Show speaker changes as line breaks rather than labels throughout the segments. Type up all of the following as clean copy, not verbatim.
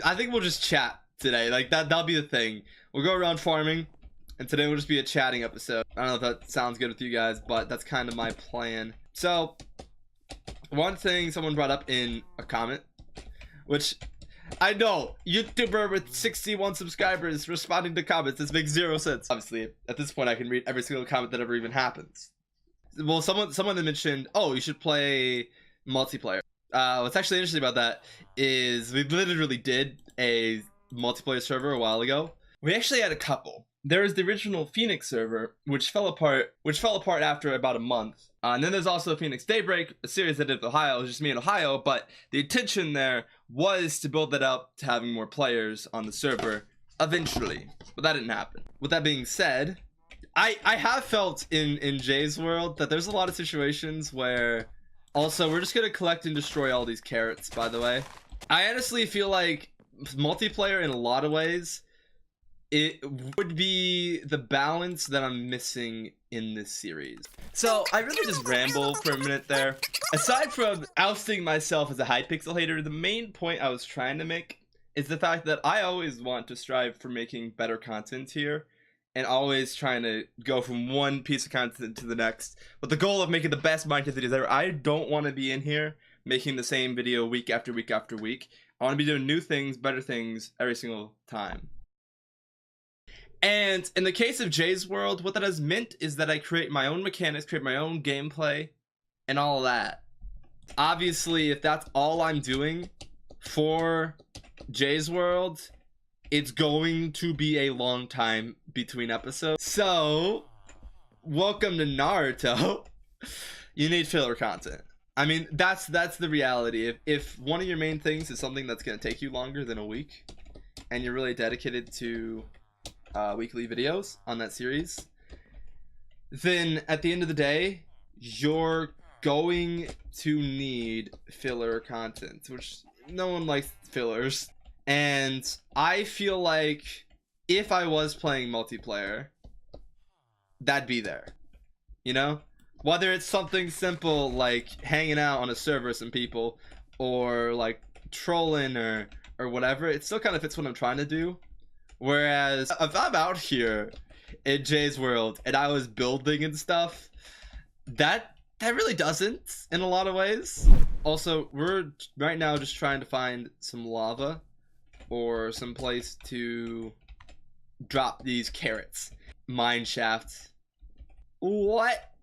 I think we'll just chat today. Like that'll be the thing. We'll go around farming, and today will just be a chatting episode. I don't know if that sounds good with you guys, but that's kind of my plan. So, one thing someone brought up in a comment, which I know, YouTuber with 61 subscribers responding to comments, this makes zero sense. Obviously, at this point, I can read every single comment that ever even happens. Well, someone had mentioned, oh, you should play multiplayer. What's actually interesting about that is we literally did a multiplayer server a while ago. We actually had a couple. There was the original Phoenix server, which fell apart after about a month. And then there's also Phoenix Daybreak, a series I did with Ohio. It was just me in Ohio, but the intention there was to build that up to having more players on the server eventually, but that didn't happen. With that being said, I have felt in Jay's world that there's a lot of situations where, also, we're just gonna collect and destroy all these carrots, by the way. I honestly feel like multiplayer in a lot of ways, it would be the balance that I'm missing in this series. So I really just ramble for a minute there. Aside from ousting myself as a Hypixel hater, the main point I was trying to make is the fact that I always want to strive for making better content here, and always trying to go from one piece of content to the next with the goal of making the best Minecraft videos ever. I don't want to be in here making the same video week after week after week. I want to be doing new things, better things every single time. And in the case of Jay's world, what that has meant is that I create my own mechanics, create my own gameplay, and all of that. Obviously, if that's all I'm doing for Jay's world, it's going to be a long time between episodes. So, welcome to Naruto. You need filler content. I mean, that's the reality. If one of your main things is something that's going to take you longer than a week, and you're really dedicated to weekly videos on that series, then at the end of the day, you're going to need filler content, which no one likes fillers. And I feel like if I was playing multiplayer, that'd be there, you know? Whether it's something simple like hanging out on a server with some people, or like trolling or whatever, it still kind of fits what I'm trying to do. Whereas if I'm out here in Jay's world and I was building and stuff, that really doesn't in a lot of ways. Also, we're right now just trying to find some lava or some place to drop these carrots. Mine shafts. What?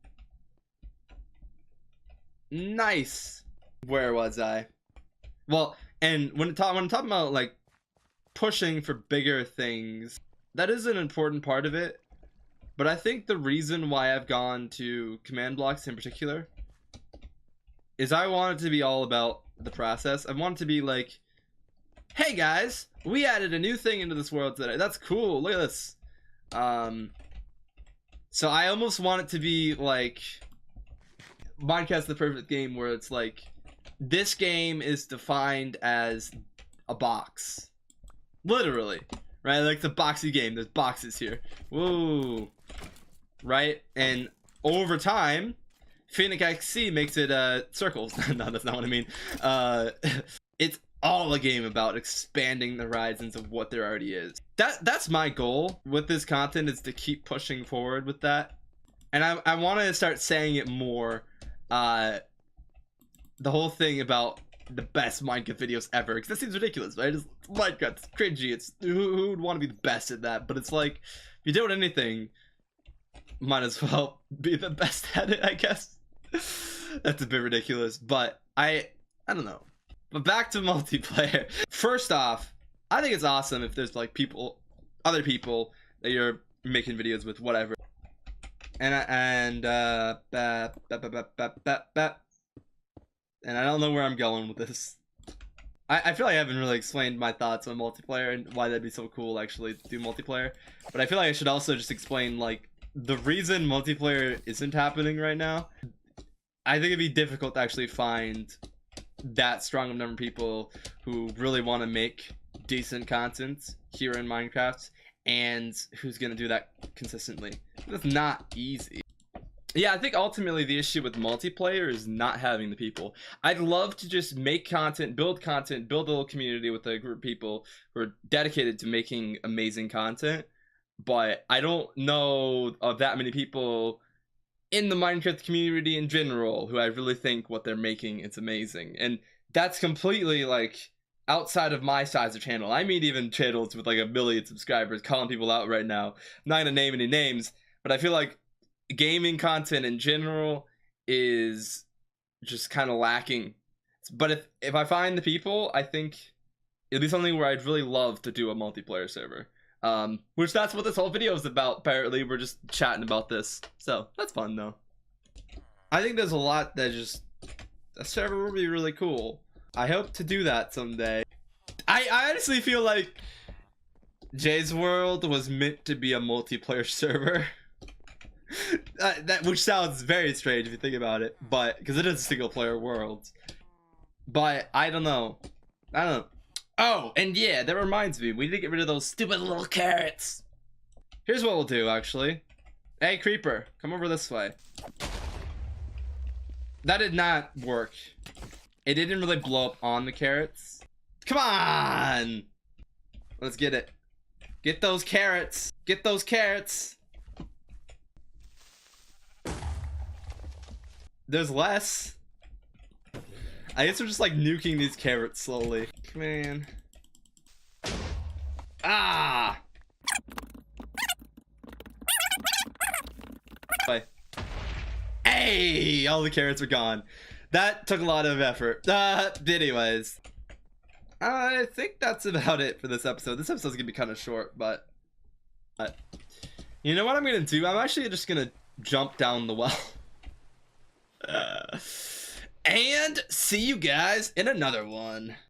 Nice. Where was I? Well, and when I'm talking about like pushing for bigger things, that is an important part of it. But I think the reason why I've gone to command blocks in particular is I want it to be all about the process. I want it to be like, hey guys, we added a new thing into this world today. That's cool. Look at this. So I almost want it to be like Minecraft's the perfect game where it's like, this game is defined as a box. Literally. Right? Like the boxy game. There's boxes here. Whoa. Right? And over time, Phoenix XC makes it circles. No, that's not what I mean. It's all a game about expanding the horizons of what there already is. That's my goal with this content, is to keep pushing forward with that. And I want to start saying it more. The whole thing about the best Minecraft videos ever, because that seems ridiculous, right? It's Minecraft, it's cringy, it's who would want to be the best at that? But it's like, if you're doing anything, might as well be the best at it, I guess. That's a bit ridiculous, but I don't know. But back to multiplayer. First off, I think it's awesome if there's like other people that you're making videos with, whatever. And I don't know where I'm going with this. I feel like I haven't really explained my thoughts on multiplayer and why that'd be so cool actually to do multiplayer. But I feel like I should also just explain like the reason multiplayer isn't happening right now. I think it'd be difficult to actually find that strong of a number of people who really want to make decent content here in Minecraft, and who's gonna do that consistently. That's not easy. Yeah, I think ultimately the issue with multiplayer is not having the people. I'd love to just make content, build a little community with a group of people who are dedicated to making amazing content, but I don't know of that many people in the Minecraft community in general who I really think what they're making is amazing. And that's completely like outside of my size of channel. I mean, even channels with like 1 million subscribers, calling people out right now. I'm not gonna name any names, but I feel like gaming content in general is just kind of lacking. But if I find the people, I think it'll be something where I'd really love to do a multiplayer server. Which that's what this whole video is about. Apparently, we're just chatting about this, so that's fun though. I think there's a lot that just a server would be really cool. I hope to do that someday. I honestly feel like Jay's World was meant to be a multiplayer server. Which sounds very strange if you think about it, but because it is a single player world. But I don't know. Oh, and yeah, that reminds me, we need to get rid of those stupid little carrots. Here's what we'll do, actually. Hey, creeper, come over this way. That did not work. It didn't really blow up on the carrots. Come on! Let's get it. Get those carrots. Get those carrots. There's less. I guess we're just like nuking these carrots slowly. Man. Ah! Bye. Hey! All the carrots are gone. That took a lot of effort. Anyways. I think that's about it for this episode. This episode's gonna be kind of short, but you know what I'm gonna do? I'm actually just gonna jump down the well. And see you guys in another one.